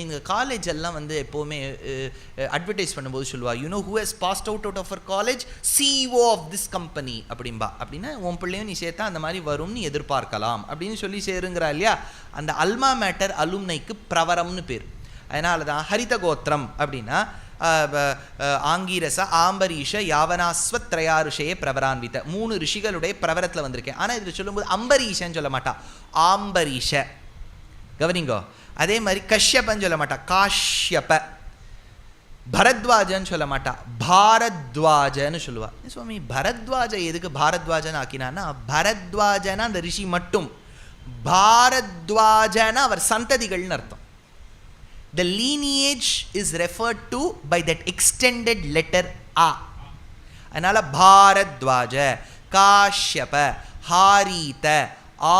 இந்த காலேஜ் எல்லாம் வந்து எப்போவுமே அட்வர்டைஸ் பண்ணும்போது சொல்லுவா, you know who has passed out of our college CEO of this company அப்படின்பா. அப்படின்னா உன் பிள்ளையும் நீ சேர்த்தா அந்த மாதிரி வரும்னு எதிர்பார்க்கலாம் அப்படின்னு சொல்லி சேருங்கிறா இல்லையா. அந்த அல்மா மேட்டர் அலும்னைக்கு பிரவரம்னு பேர். அதனால தான் ஹரித கோத்திரம் அப்படின்னா ஆங்கீரச ஆம்பரீஷ யாவனாஸ்வத்ரயாருஷே பிரவரான்வித 3 ரிஷிகளுடைய பிரவரத்தில் வந்திருக்கேன். ஆனால் இதில் சொல்லும்போது அம்பரீஷன்னு சொல்ல மாட்டா, ஆம்பரீஷ. கவனிங்கோ. அதே மாதிரி கஷ்யப்பன்னு சொல்ல மாட்டா, காஷ்யப. பரத்வாஜன்னு சொல்ல மாட்டா, பாரத்வாஜன்னு சொல்லுவா. சுவாமி பரத்வாஜ எதுக்கு பாரத்வாஜன் ஆக்கினான்னா, பரத்வாஜனா அந்த ரிஷி மட்டும், பாரத்வாஜனா அவர் சந்ததிகள்னு அர்த்தம். The lineage is referred to by that extended letter A. அதனால பாரத்வாஜ, காஷ்யப, ஹாரீத,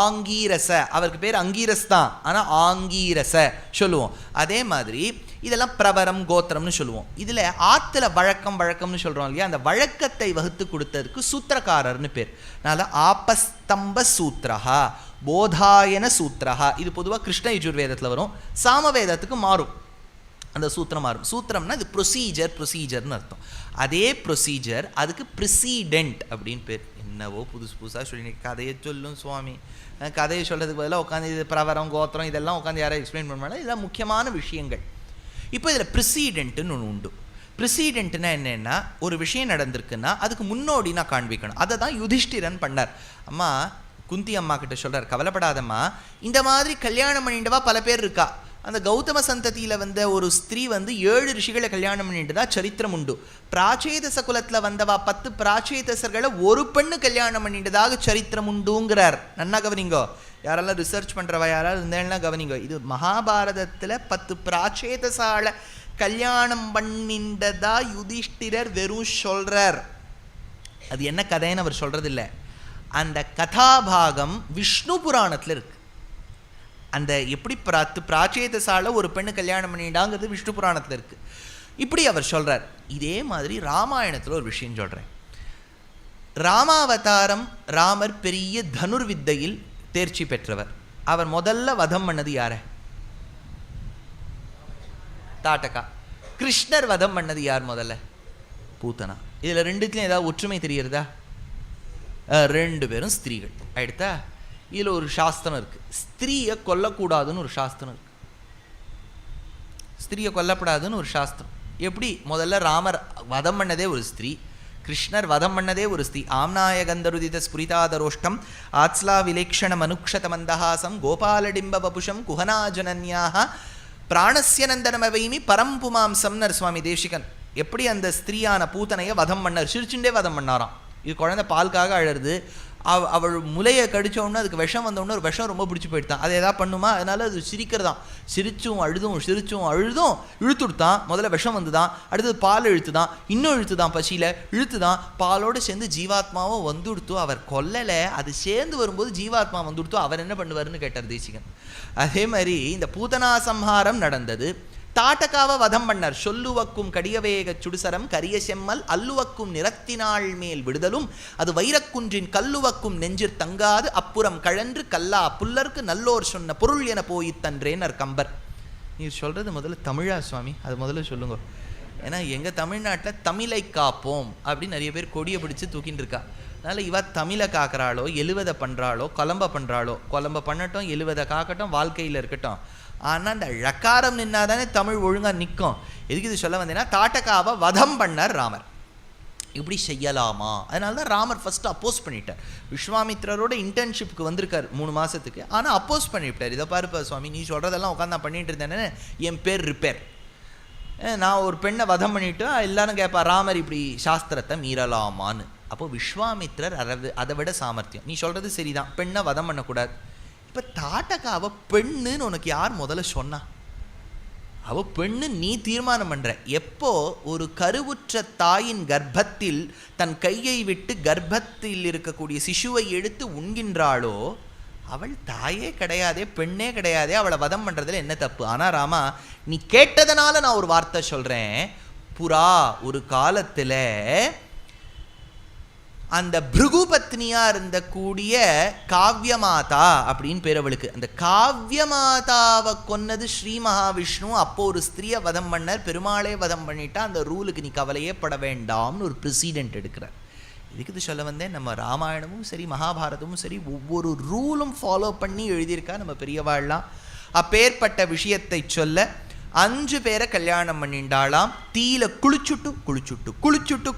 ஆங்கீரச. அவருக்கு பேர் அங்கீரஸ் தான், ஆனால் ஆங்கீரச சொல்லுவோம். அதே மாதிரி இதெல்லாம் பிரவரம் கோத்திரம்னு சொல்லுவோம். இதில் ஆற்றுல வழக்கம்னு சொல்கிறோம் இல்லையா, அந்த வழக்கத்தை வகுத்து கொடுத்ததுக்கு சூத்திரக்காரர்னு பேர். அதனால் ஆபஸ்தம்ப சூத்திரஹா, போதாயன சூத்திரஹா. இது பொதுவாக கிருஷ்ண யஜுர்வேதத்தில் வரும், சாமவேதத்துக்கு மாறும், அந்த சூத்திரம் மாறும். சூத்திரம்னா இது ப்ரொசீஜர்னு அர்த்தம். அதே ப்ரொசீஜர் அதுக்கு ப்ரிசீடென்ட் அப்படின்னு பேர். என்னவோ புதுசாக சொல்லி கதையை சொல்லும் சுவாமி. கதையை சொல்கிறதுக்கு பதிலாக உட்காந்து இது பிரவரம் கோத்திரம் இதெல்லாம் உட்காந்து யாராவது எக்ஸ்பிளைன் பண்ணுவாங்க. இதெல்லாம் முக்கியமான விஷயங்கள். இப்போ இதில் ப்ரிசீடென்ட்டுன்னு ஒன்று உண்டு. ப்ரிசீடென்ட்னா என்னென்னா, ஒரு விஷயம் நடந்திருக்குன்னா அதுக்கு முன்னோடி நான் காண்பிக்கணும். அதை தான் யுதிஷ்டிரன் பண்ணார். அம்மா குந்தி அம்மா கிட்ட சொல்கிறார், கவலைப்படாதம்மா, இந்த மாதிரி கல்யாணம் பண்ணிட்டவா பல பேர் இருக்கா. அந்த கௌதம சந்ததியில் வந்த ஒரு ஸ்திரீ வந்து 7 ரிஷிகளை கல்யாணம் பண்ணிட்டு தான் சரித்திரம் உண்டு. பிராச்சேதச குலத்தில் வந்தவா 10 பிராச்சேதசர்களை ஒரு பெண்ணு கல்யாணம் பண்ணிட்டதாக சரித்திரம் உண்டுங்கிறார். நன்னா கவனிங்கோ. யாரெல்லாம் ரிசர்ச் பண்ணுறவா யாராவது இருந்தேன்னா கவனிங்கோ. இது மகாபாரதத்தில் 10 பிராச்சேதசால கல்யாணம் பண்ணின்றதா யுதிஷ்டிரர் வெறும் சொல்கிறார். அது என்ன கதைன்னு அவர் சொல்கிறது இல்லை. அந்த கதாபாகம் விஷ்ணு புராணத்தில் இருக்கு. அந்த எப்படி பிராச்சேதசால ஒரு பெண்ணு கல்யாணம் பண்ணிட்டாங்கிறது விஷ்ணு புராணத்தில் இருக்குது. இப்படி அவர் சொல்கிறார். இதே மாதிரி ராமாயணத்தில் ஒரு விஷயம் சொல்கிறேன். ராமாவதாரம், ராமர் பெரிய தனுர்வித்தையில் தேர்ச்சி பெற்றவர். அவர் முதல்ல வதம் பண்ணது யார? தாட்டகா. கிருஷ்ணர் வதம் பண்ணது யார் முதல்ல? பூத்தனா. இதில் ரெண்டுத்துலையும் ஏதாவது ஒற்றுமை தெரிகிறதா? 2 பேரும் ஸ்திரீகள். அடுத்தா இதில் ஒரு சாஸ்திரம் இருக்குது, ஸ்திரீயை கொல்லக்கூடாதுன்னு ஒரு சாஸ்திரம் இருக்குது. ஸ்திரீயை கொல்லப்படாதுன்னு ஒரு சாஸ்திரம். எப்படி? முதல்ல ராமர் வதம் பண்ணதே ஒரு ஸ்திரீ, கிருஷ்ணர் வதம் பண்ணதே ஒரு ஸ்திரீ. ஆம்நாய கந்தருதித ஸ்புரிதாதரோஷ்டம் ஆத்ஸ்லா விலேக்ஷண மனுக்ஷத மந்தஹாசம் கோபாலடிம்ப வபுஷம் குஹனாஜனன்யாக பிராணஸ்ய நந்தனமவைமி பரம்புமாம்சம்னர் சுவாமி தேசிகன். எப்படி அந்த ஸ்திரீயான பூத்தனையை வதம் பண்ணார்? சிரிச்சுண்டே வதம் பண்ணாராம். இது குழந்தை பாலுக்காக அழறது. அவள் முலையை கடித்தோடனே அதுக்கு விஷம் வந்தோடனே ஒரு விஷம் ரொம்ப பிடிச்சி போயிட்டான். அது எதாவது பண்ணுமா? அதனால் அது சிரிக்கிறதான். சிரிச்சும் அழுதும் இழுத்துடுத்தான். முதல்ல விஷம் வந்துதான், அடுத்தது பால் இழுத்துதான், இன்னும் இழுத்துதான், பசியில் இழுத்துதான், பாலோடு சேர்ந்து ஜீவாத்மாவும் வந்துடுத்தோ. அவர் கொல்லலை, அது சேர்ந்து வரும்போது ஜீவாத்மா வந்துடுத்தோ. அவர் என்ன பண்ணுவார்னு கேட்டார் தேசிகன். அதே மாதிரி இந்த பூதனா சம்ஹாரம் நடந்தது. தாட்டகாவை வதம் பண்ணார். சொல்லுவக்கும் கடியவேக சுடுசரம் கரிய செம்மல் அல்லுவக்கும் நிறத்தினாள் மேல் விடுதலும் அது வைரக்குன்றின் கல்லுவக்கும் நெஞ்சிற் தங்காது அப்புறம் கழன்று கல்லா புல்லருக்கு நல்லோர் சொன்ன பொருள் என போயித்தன்றேனர் கம்பர். நீர் சொல்கிறது முதல்ல தமிழா சுவாமி? அது முதல்ல சொல்லுங்க. ஏன்னா எங்கள் தமிழ்நாட்டில் தமிழை காப்போம் அப்படின்னு நிறைய பேர் கொடியை பிடிச்சி தூக்கின்னு இருக்கா. அதனால் இவ தமிழை காக்கிறாளோ, எழுவதை பண்ணுறாளோ, கொலம்ப பண்ணட்டும், எழுவதை காக்கட்டும், வாழ்க்கையில் இருக்கட்டும். ஆனால் அந்த ழக்காரம் நின்னா தானே தமிழ் ஒழுங்காக நிற்கும். எதுக்கு இது சொல்ல வந்தேன்னா, தாட்டகாவை வதம் பண்ணார் ராமர். இப்படி செய்யலாமா? அதனால தான் ராமர் ஃபஸ்ட்டு அப்போஸ் பண்ணிட்டார். விஸ்வாமித்ரரோட இன்டர்ன்ஷிப்புக்கு வந்திருக்கார் 3 மாதத்துக்கு. ஆனால் அப்போஸ் பண்ணிவிட்டார். இதை பாருப்பா சுவாமி, நீ சொல்கிறதெல்லாம் உட்காந்து நான் பண்ணிட்டு இருந்தேன்னு என் பேர் ரிப்பேர். நான் ஒரு பெண்ணை வதம் பண்ணிவிட்டு எல்லாரும் கேட்பா, ராமர் இப்படி சாஸ்திரத்தை மீறலாமான்னு. அப்போது விஸ்வாமித்ரர் அதை விட சாமர்த்தியம். நீ சொல்கிறது சரிதான், பெண்ணை வதம் பண்ணக்கூடாது. இப்போ தாட்டகாவை பெண்ணுன்னு உனக்கு யார் முதல்ல சொன்னா? அவள் பெண்ணு நீ தீர்மானம் பண்ணுற. எப்போ ஒரு கருவுற்ற தாயின் கர்ப்பத்தில் தன் கையை விட்டு கர்ப்பத்தில் இருக்கக்கூடிய சிசுவை எடுத்து உண்கின்றாளோ அவள் தாயே கிடையாதே, பெண்ணே கிடையாதே, அவளை வதம் பண்ணுறதுல என்ன தப்பு? ஆனால் ராமா, நீ கேட்டதனால நான் ஒரு வார்த்தை சொல்கிறேன். புறா ஒரு காலத்தில் அந்த பிருகு பத்னியாக இருந்த கூடிய காவ்யமாதா அப்படின்னு பேர் அவளுக்கு. அந்த காவ்யமாதாவை கொன்னது ஸ்ரீ மகாவிஷ்ணு. அப்போ ஒரு ஸ்திரீயை வதம் பண்ணார், பெருமாளே வதம் பண்ணிட்டா, அந்த ரூலுக்கு நீ கவலையே பட வேண்டாம்னு ஒரு ப்ரெசிடென்ட் எடுக்கிறார். இதுக்கு இது சொல்ல வந்தேன், நம்ம ராமாயணமும் சரி மகாபாரதமும் சரி ஒவ்வொரு ரூலும் ஃபாலோ பண்ணி எழுதியிருக்கா நம்ம பெரியவாள்லாம். அப்பேற்பட்ட விஷயத்தை சொல்ல 5 பேரை கல்யாணம் பண்ணிண்டாளாம். தீயில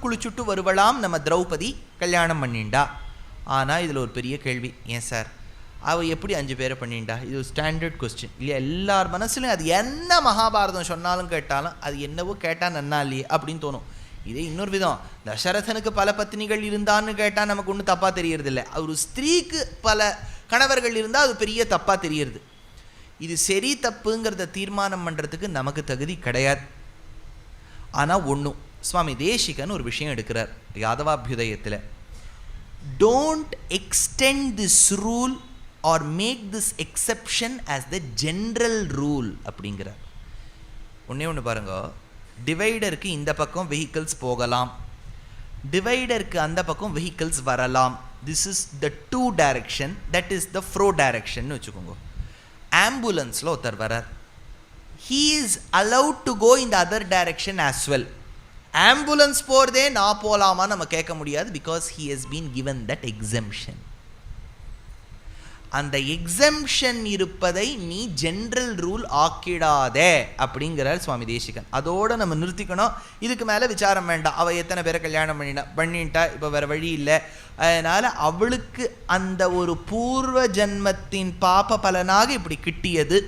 குளிச்சுட்டு வருவலாம் நம்ம திரௌபதி கல்யாணம் பண்ணிண்டா. ஆனால் இதில் ஒரு பெரிய கேள்வி, ஏன் சார் அவள் எப்படி 5 பேரை பண்ணிண்டா? இது ஒரு ஸ்டாண்டர்ட் கொஸ்டின் இல்லையா? எல்லார் மனசுலையும் அது என்ன மகாபாரதம் சொன்னாலும் கேட்டாலும் அது என்னவோ கேட்டால் நன்னா இல்லையே அப்படின்னு தோணும். இதே இன்னொரு விதம், தசரதனுக்கு பல பத்னிகள் இருந்தான்னு கேட்டால் நமக்கு ஒன்றும் தப்பாக தெரியறது இல்லை. ஒரு ஸ்திரீக்கு பல கணவர்கள் இருந்தால் அது பெரிய தப்பாக தெரியறது. இது சரி தப்புங்கிறத தீர்மானம் பண்ணுறதுக்கு நமக்கு தகுதி கிடையாது. ஆனால் ஒன்றும் சுவாமி தேசிகன் ஒரு விஷயம் எடுக்கிறார் யாதவாபியுதயத்தில். Don't extend this rule or make this exception as the general rule அப்படிங்கிறார். ஒன்று பாருங்க, டிவைடருக்கு இந்த பக்கம் வெஹிக்கிள்ஸ் போகலாம், டிவைடருக்கு அந்த பக்கம் வெஹிக்கிள்ஸ் வரலாம். This is the 2 direction, that is the fro direction வச்சுக்கோங்க. ஆம்புலன்ஸில் ஒருத்தர் வரார், he is allowed to go in the other direction as well. Ambulance போகிறதே நான் போகலாமா நம்ம கேட்க முடியாது, because he has been given that exemption. அந்த எக்ஸம்ஷன் இருப்பதை நீ ஜென்ரல் ரூல் ஆக்கிடாதே அப்படிங்கிறார் சுவாமி தேசிகன். அதோடு நம்ம நிறுத்திக்கணும், இதுக்கு மேலே விசாரம் வேண்டாம். அவள் எத்தனை பேரை கல்யாணம் பண்ணிட்டா, இப்போ வேறு வழி இல்லை. அதனால் அவளுக்கு அந்த ஒரு பூர்வ ஜன்மத்தின் பாப பலனாக இப்படி கிட்டியது.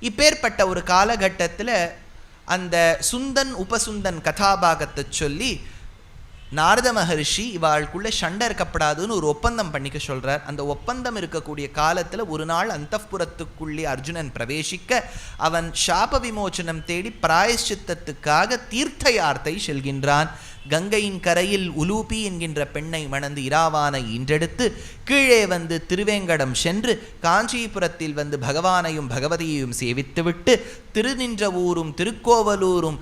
இப்பேற்பட்ட ஒரு காலகட்டத்தில் அந்த சுந்தன் உபசுந்தன் கதாபாகத்தை சொல்லி நாரத மகர்ஷி இவாளுக்குள்ளே சண்டை இருக்கப்படாதுன்னு ஒரு ஒப்பந்தம் பண்ணிக்க சொல்கிறார். அந்த ஒப்பந்தம் இருக்கக்கூடிய காலத்தில் ஒரு நாள் அந்தப்புரத்துக்குள்ளே அர்ஜுனன் பிரவேசிக்க அவன் சாப விமோச்சனம் தேடி பிராயஷ்சித்தத்துக்காக தீர்த்த யாத்திரை செல்கின்றான். கங்கையின் கரையில் உலூபி என்கின்ற பெண்ணை மணந்து இராவானை ஈன்றெடுத்து கீழே வந்து திருவேங்கடம் சென்று காஞ்சிபுரத்தில் வந்து பகவானையும் பகவதியையும் சேவித்துவிட்டு திருநின்ற ஊரும் திருக்கோவலூரும்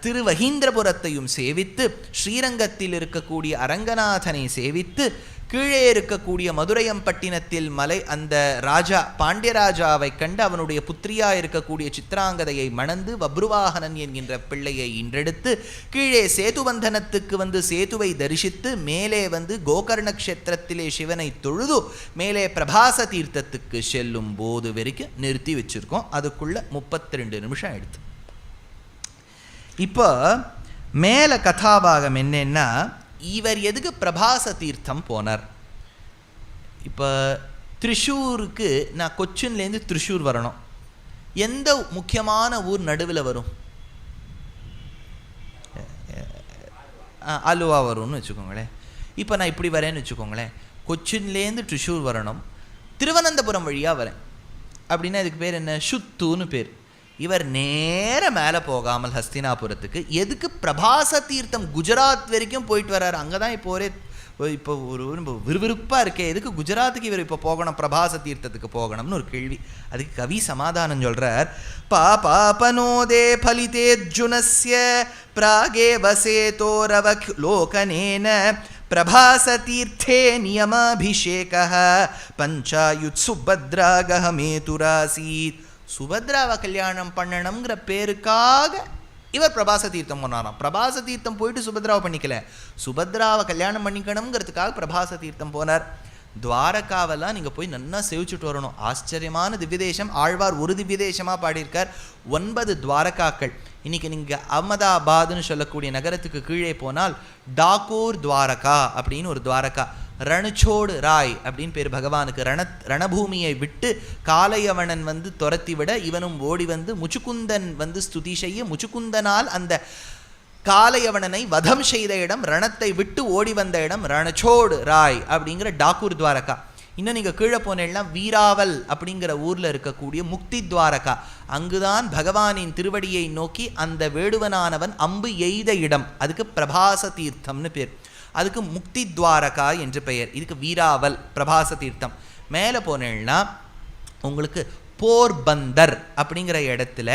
திருவஹீந்திரபுரத்தையும் சேவித்து ஸ்ரீரங்கத்தில் இருக்கக்கூடிய அரங்கநாதனை சேவித்து கீழே இருக்கக்கூடிய மதுரையம்பட்டினத்தில் மலை அந்த ராஜா பாண்டியராஜாவை கண்டு அவனுடைய புத்திரியா இருக்கக்கூடிய சித்ராங்கதையை மணந்து வப்ருவாகனன் என்கின்ற பிள்ளையை ஈன்றெடுத்து கீழே சேதுபந்தனத்துக்கு வந்து சேதுவை தரிசித்து மேலே வந்து கோகர்ண க்ஷேத்திரத்திலே சிவனை தொழுது மேலே பிரபாச தீர்த்தத்துக்கு செல்லும் போது வரைக்கும் நிறுத்தி வச்சிருக்கோம். அதுக்குள்ள 32 நிமிஷம் எடுத்து. இப்போ மேலே கதாபாகம் என்னன்னா, இவர் எதுக்கு பிரபாச தீர்த்தம் போனார்? இப்போ திரிஷூருக்கு நான் கொச்சின்லேருந்து திரிஷூர் வரணும், எந்த முக்கியமான ஊர் நடுவில் வரும்? ஆலுவா வரும்னு வச்சுக்கோங்களேன். இப்போ நான் இப்படி வரேன்னு வச்சுக்கோங்களேன், கொச்சின்லேருந்து திரிஷூர் வரணும், திருவனந்தபுரம் வழியாக வரேன் அப்படின்னா இதுக்கு பேர் என்ன? சுத்துன்னு பேர். இவர் நேர மேலே போகாமல் ஹஸ்தினாபுரத்துக்கு எதுக்கு பிரபாச தீர்த்தம் குஜராத் வரைக்கும் போயிட்டு வர்றாரு. அங்கே தான் இப்போ ஒரு விறுவிறுப்பாக இருக்கே, எதுக்கு குஜராத்துக்கு இவர் இப்போ போகணும், பிரபாச தீர்த்தத்துக்கு போகணும்னு ஒரு கேள்வி. அதுக்கு கவி சமாதானம் சொல்கிறார். பாபாபனோதே பலிதேர்ஜுனஸ்ய பிராகே வசேதோரவ லோகனேன பிரபாச தீர்த்தே நியமாபிஷேகः பஞ்சாயுத் சுபத்ராகஹமேதுராசீத். சுபத்ராவை கல்யாணம் பண்ணணுங்கிற பேருக்காக இவர் பிரபாச தீர்த்தம் போனாராம். பிரபாச தீர்த்தம் போயிட்டு சுபத்ராவை பண்ணிக்கல, சுபத்ராவை கல்யாணம் பண்ணிக்கணுங்கிறதுக்காக பிரபாச தீர்த்தம் போனார். துவாரகாவெல்லாம் நீங்கள் போய் நல்லா சேவிச்சுட்டு வரணும். ஆச்சரியமான திவ்யதேசம். ஆழ்வார் ஒரு திவ்யதேசமாக பாடியிருக்கார். 9 துவாரகாக்கள். இன்றைக்கி நீங்கள் அகமதாபாத்னு சொல்லக்கூடிய நகரத்துக்கு கீழே போனால் டாக்கூர் துவாரகா அப்படின்னு ஒரு துவாரகா, ரணச்சோடு ராய் அப்படின்னு பேர் பகவானுக்கு. ரணபூமியை விட்டு காளையவனன் வந்து துரத்தி விட இவனும் ஓடி வந்து முச்சுக்குந்தன் வந்து ஸ்துதி செய்ய, முச்சுக்குந்தனால் அந்த காளையவனனை வதம் செய்த இடம், ரணத்தை விட்டு ஓடி வந்த இடம் ரணச்சோடு ராய் அப்படிங்கிற டாக்கூர் துவாரகா. இன்னும் நீங்கள் கீழே போனேன்னா வீராவல் அப்படிங்கிற ஊரில் இருக்கக்கூடிய முக்தி துவாரகா, அங்குதான் பகவானின் திருவடியை நோக்கி அந்த வேடுவனானவன் அம்பு எய்த இடம். அதுக்கு பிரபாச தீர்த்தம்னு பேர். அதுக்கு முக்தி துவாரகா என்று பெயர். இதுக்கு வீராவல் பிரபாச தீர்த்தம். மேலே போனேன்னா உங்களுக்கு போர்பந்தர் அப்படிங்கிற இடத்துல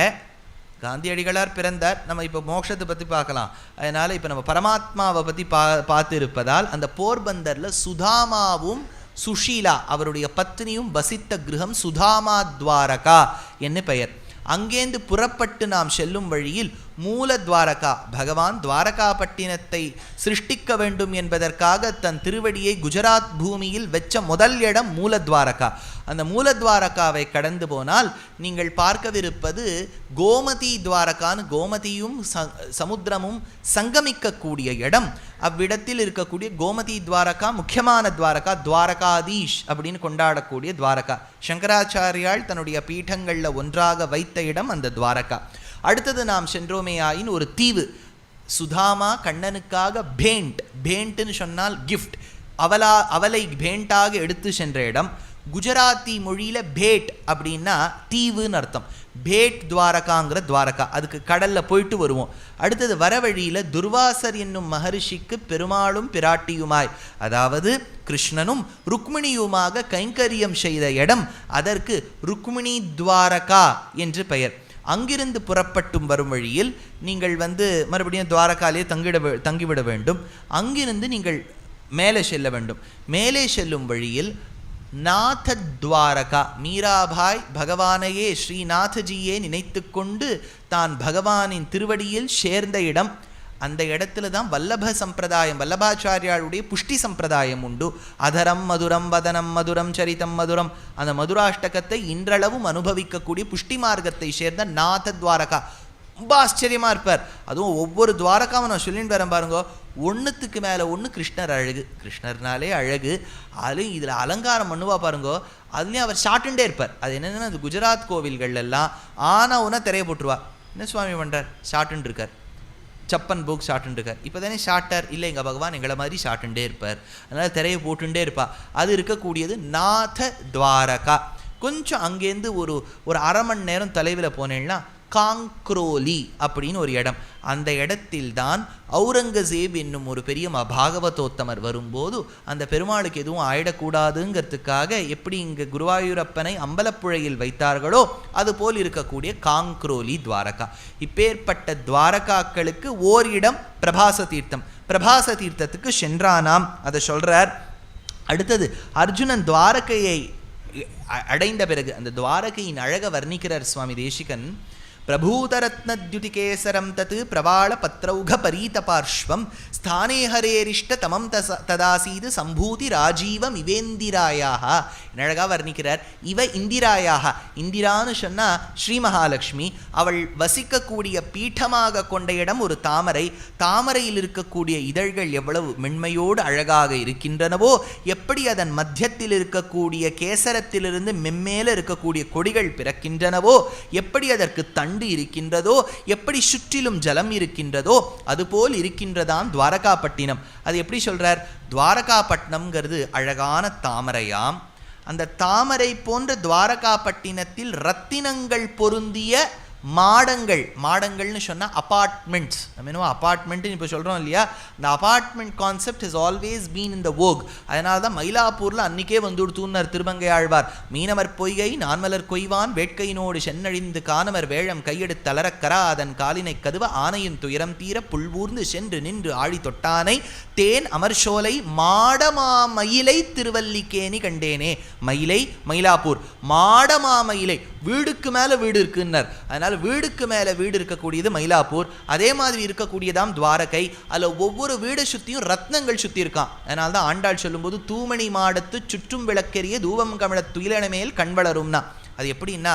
காந்தியடிகளார் பிறந்தார். நம்ம இப்போ மோட்சத்தை பற்றி பார்க்கலாம். அதனால் இப்போ நம்ம பரமாத்மாவை பற்றி பார்த்து இருப்பதால் அந்த போர்பந்தரில் சுதாமாவும் சுஷீலா அவருடைய பத்னியும் வசித்த கிரகம் சுதாமா துவாரகா என்று பெயர். அங்கேந்து புறப்பட்டு நாம் செல்லும் வழியில் மூல துவாரகா, பகவான் துவாரகாப்பட்டினத்தை சிருஷ்டிக்க வேண்டும் என்பதற்காக தன் திருவடியை குஜராத் பூமியில் வச்ச முதல் இடம் மூல துவாரகா. அந்த மூல துவாரகாவை கடந்து போனால் நீங்கள் பார்க்கவிருப்பது கோமதி துவாரகான்னு, கோமதியும் சமுத்திரமும் சங்கமிக்கக்கூடிய இடம். அவ்விடத்தில் இருக்கக்கூடிய கோமதி துவாரகா முக்கியமான துவாரகா, துவாரகாதீஷ் அப்படின்னு கொண்டாடக்கூடிய துவாரகா. சங்கராச்சாரியால் தன்னுடைய பீட்டங்களில் ஒன்றாக வைத்த இடம் அந்த துவாரகா. அடுத்தது நாம் சென்றோமேயாயின் ஒரு தீவு, சுதாமா கண்ணனுக்காக பேண்ட்னு சொன்னால் கிஃப்ட், அவளை பேண்டாக எடுத்து சென்ற இடம். குஜராத்தி மொழியில் பேட் அப்படின்னா தீவுன்னு அர்த்தம். பேட் துவாரகாங்கிற துவாரகா, அதுக்கு கடலில் போயிட்டு வருவோம். அடுத்தது வர வழியில் துர்வாசர் என்னும் மகரிஷிக்கு பெருமாளும் பிராட்டியுமாய், அதாவது கிருஷ்ணனும் ருக்மிணியுமாக கைங்கரியம் செய்த இடம், அதற்கு ருக்மிணி துவாரகா என்று பெயர். அங்கிருந்து புறப்பட்டும் வரும் வழியில் நீங்கள் மறுபடியும் துவாரகாலே தங்கிவிட வேண்டும். அங்கிருந்து நீங்கள் மேலே செல்ல வேண்டும். மேலே செல்லும் வழியில் நாத துவாரகா, மீராபாய் பகவானையே ஸ்ரீநாதஜியே நினைத்து கொண்டு தான் பகவானின் திருவடியில் சேர்ந்த இடம். அந்த இடத்துல தான் வல்லப சம்பிரதாயம், வல்லபாச்சாரியாளுடைய புஷ்டி சம்பிரதாயம் உண்டு. அதரம் மதுரம் வதனம் மதுரம் சரிதம் மதுரம், அந்த மதுராஷ்டகத்தை இன்றளவும் அனுபவிக்கக்கூடிய புஷ்டி மார்க்கத்தை சேர்ந்த நாத துவாரகா. ரொம்ப ஆச்சரியமாக இருப்பார். அதுவும் ஒவ்வொரு துவாரகாவும் நான் சொல்லிட்டு வரேன் பாருங்க, ஒன்றுத்துக்கு மேலே ஒன்று கிருஷ்ணர் அழகு, கிருஷ்ணர்னாலே அழகு. அதுலேயும் இதில் அலங்காரம் பண்ணுவா பாருங்கோ, அதுலேயும் அவர் ஷாட்டுண்டே இருப்பார். அது என்னென்னா அந்த குஜராத் கோவில்கள்லாம் ஆனால் திரைய போட்டுருவா. என்ன சுவாமி பண்ணுறார், ஷாட்டுன்னு இருக்கார், சப்பன் புக் ஷாட்டுன்னு இருக்கார். இப்போ தானே ஷாட்டர் இல்லை, எங்கள் பகவான் எங்களை மாதிரி ஷாட்டுண்டே இருப்பார், அதனால் திரையை போட்டுண்டே இருப்பா. அது இருக்கக்கூடியது நாத துவாரகா. கொஞ்சம் அங்கேருந்து ஒரு அரை மணி நேரம் தொலைவில் போனேன்னா காங்க்ரோலி அப்படின்னு ஒரு இடம். அந்த இடத்தில்தான் அவுரங்கசீப் என்னும் ஒரு பெரிய பாகவதோத்தமர் வரும்போது அந்த பெருமாளுக்கு எதுவும் ஆயிடக்கூடாதுங்கிறதுக்காக எப்படி இங்கே குருவாயூரப்பனை அம்பலப்புழையில் வைத்தார்களோ அதுபோல் இருக்கக்கூடிய காங்க்ரோலி துவாரகா. இப்பேற்பட்ட துவாரகாக்களுக்கு ஓர் இடம் பிரபாச தீர்த்தம். பிரபாச தீர்த்தத்துக்கு சென்றானாம், அதை சொல்கிறார். அடுத்தது அர்ஜுனன் துவாரகையை அடைந்த பிறகு அந்த துவாரகையின் அழக வர்ணிக்கிறார் சுவாமி தேசிகன். பிரபூதரத்னத்யுதிகேசரம் தத் பிரவாள பத்ரௌக பரீதபார்ஷ்வம் ஸ்தானே ஹரேரிஷ்ட தமம் ததாசீது சம்பூதி ராஜீவம் இவேந்திராயாக. அழகாக வர்ணிக்கிறார். இவ இந்திராயாக, இந்திரான்னு சொன்னால் ஸ்ரீ மகாலட்சுமி, அவள் வசிக்கக்கூடிய பீட்டமாக கொண்ட இடம் ஒரு தாமரை. தாமரையில் இருக்கக்கூடிய இதழ்கள் எவ்வளவு மென்மையோடு அழகாக இருக்கின்றனவோ, எப்படி அதன் மத்தியத்தில் இருக்கக்கூடிய கேசரத்திலிருந்து மெம்மேல இருக்கக்கூடிய கொடிகள் பிறக்கின்றனவோ, எப்படி அதற்கு தண்டு இருக்கின்றதோ, எப்படி சுற்றிலும் ஜலம் இருக்கின்றதோ, அதுபோல் இருக்கின்றதாம் துவாரகாப்பட்டினம். அது எப்படி சொல்றார், துவாரகாப்பட்டினம்ங்கிறது அழகான தாமரையாம். அந்த தாமரை போன்ற துவாரகாப்பட்டினத்தில் ரத்தினங்கள் பொருந்திய மாடங்கள்னு சொன்னால் அப்பார்ட்மெண்ட்ஸ். நம்ம என்ன அப்பார்ட்மெண்ட்டுன்னு இப்போ சொல்கிறோம் இல்லையா, இந்த apartment concept has always been in the vogue. அதனால தான் மயிலாப்பூரில் அன்றைக்கே வந்துடுத்தூன்னார் திருமங்கை ஆழ்வார். மீனவர் பொய்கை நான்மலர் கொய்வான் வேட்கையினோடு சென்னழிந்து காணவர் வேழம் கையெடுத்து தளரக்கரா அதன் காலினை கதுவ ஆனையின் துயரம் தீர புல்வூர்ந்து சென்று நின்று ஆழி தொட்டானை தேன் அமர்ஷோலை மாடமாமயிலை திருவல்லிக்கேணி கண்டேனே. மயிலை மயிலாப்பூர், மாடமாமயிலை வீடுக்கு மேலே வீடு இருக்குன்னார். அதனால் வீடுக்கு மேலே வீடு இருக்கக்கூடியது மயிலாப்பூர். அதே மாதிரி இருக்கக்கூடியதாம் துவாரகை. அதில் ஒவ்வொரு வீடை சுற்றியும் ரத்னங்கள் சுற்றி இருக்கான். அதனால தான் ஆண்டாள் சொல்லும்போது தூமணி மாடத்து சுற்றும் விளக்கெரிய தூவம் கமழ துயிலன மேல் கண் வளரும்னா. அது எப்படின்னா